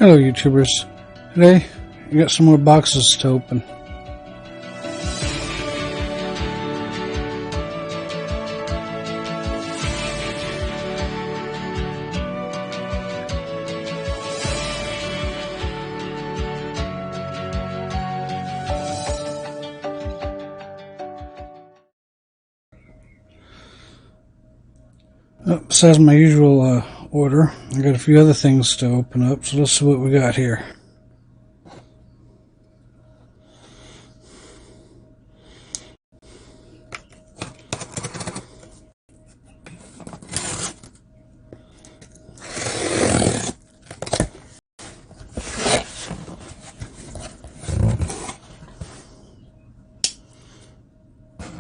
Hello YouTubers, today I got some more boxes to open. Besides my usual order, I got a few other things to open up, so let's see what we got here.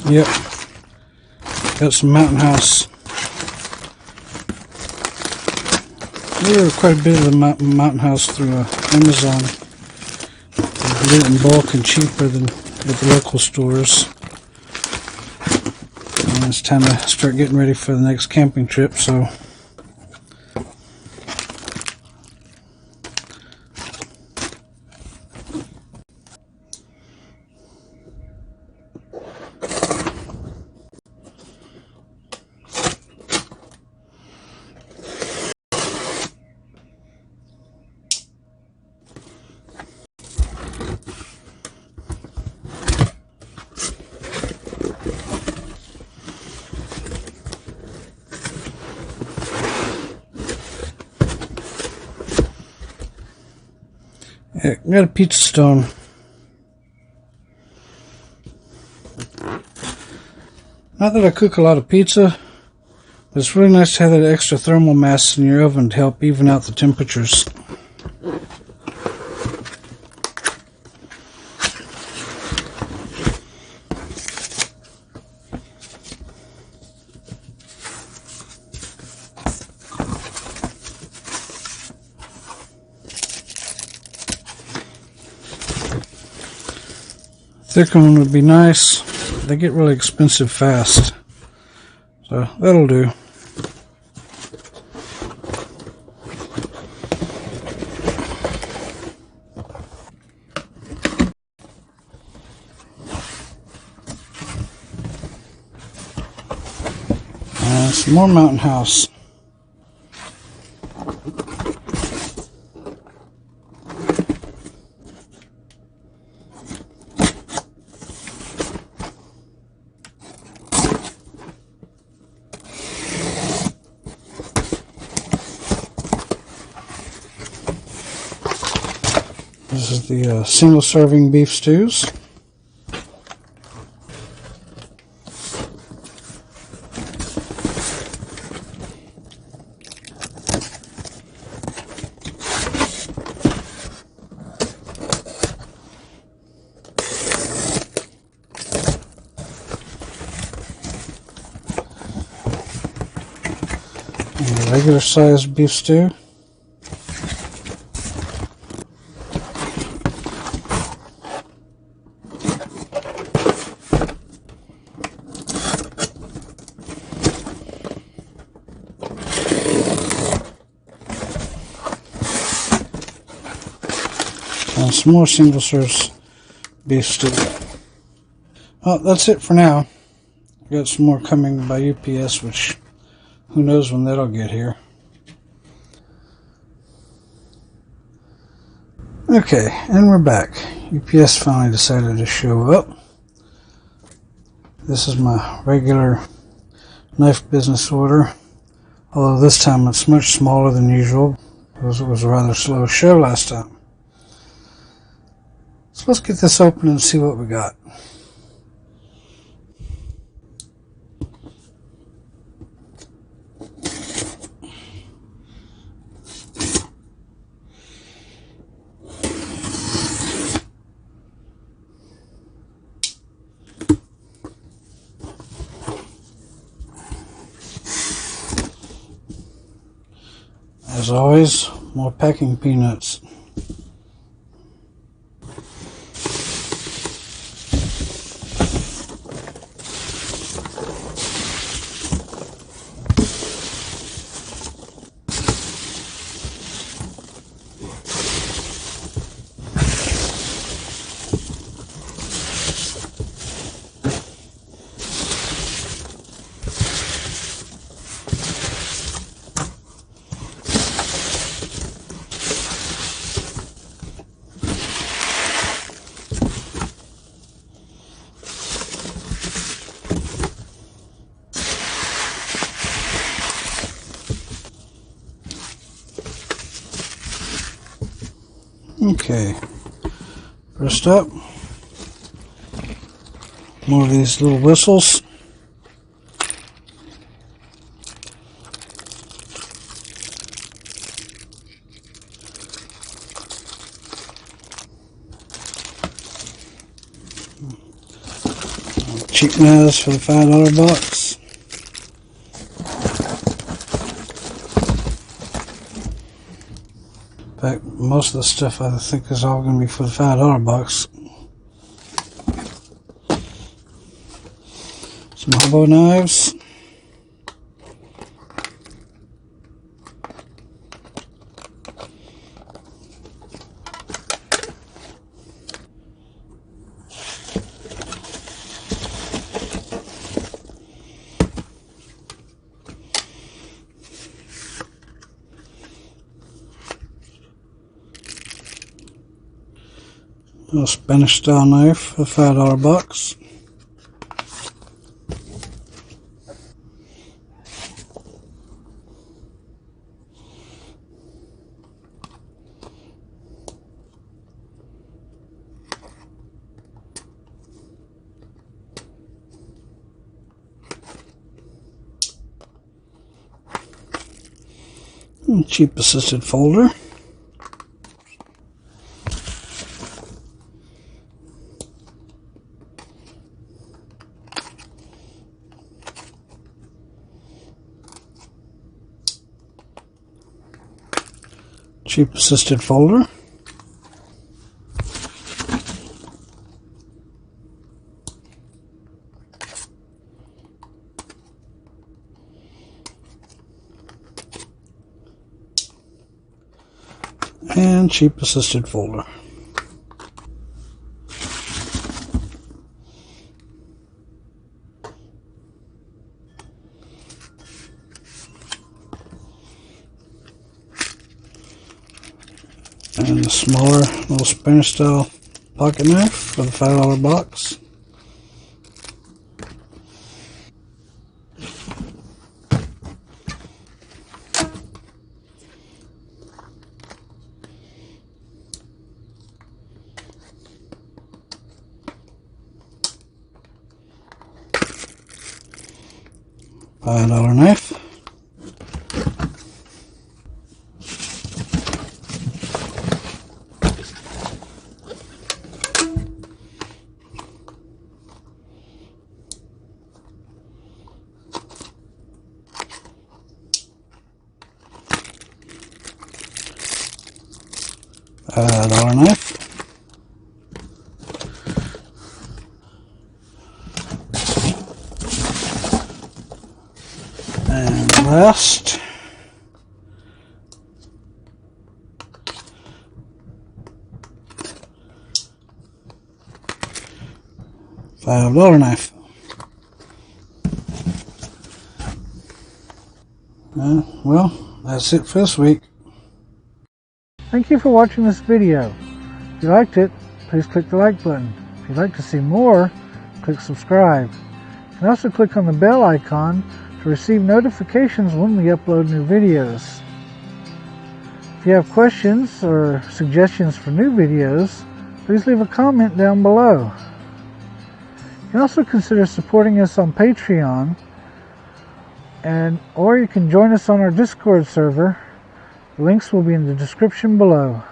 Yep, got some Mountain House. We ordered quite a bit of the Mountain House through Amazon. You get it in bulk and cheaper than at the local stores. And it's time to start getting ready for the next camping trip, so yeah, got a pizza stone. Not that I cook a lot of pizza, but it's really nice to have that extra thermal mass in your oven to help even out the temperatures. Thicker one would be nice. They get really expensive fast, so that'll do. And some more Mountain House. This is the single serving beef stews. And a regular sized beef stew. And some more single serve beef stew. Well, that's it for now. I got some more coming by UPS, which who knows when that'll get here. Okay, and we're back. UPS finally decided to show up. This is my regular knife business order, although this time it's much smaller than usual because it was a rather slow show last time. So let's get this open and see what we got. As always, more packing peanuts. Okay, first up, more of these little whistles. Cheap knives for the $5 box. In fact, most of the stuff I think is all going to be for the $5 box. Some hobo knives. A Spanish style knife for the $5 box. Cheap assisted folder. Cheap assisted folder. And cheap assisted folder. And a smaller little Spanish style pocket knife for the $5 box. $5 knife. $5 knife. And last, $5 knife. Well, that's it for this week. Thank you for watching this video. If you liked it, please click the like button. If you'd like to see more, click subscribe. You can also click on the bell icon to receive notifications when we upload new videos. If you have questions or suggestions for new videos, please leave a comment down below. You can also consider supporting us on Patreon, or you can join us on our Discord server. The links will be in the description below.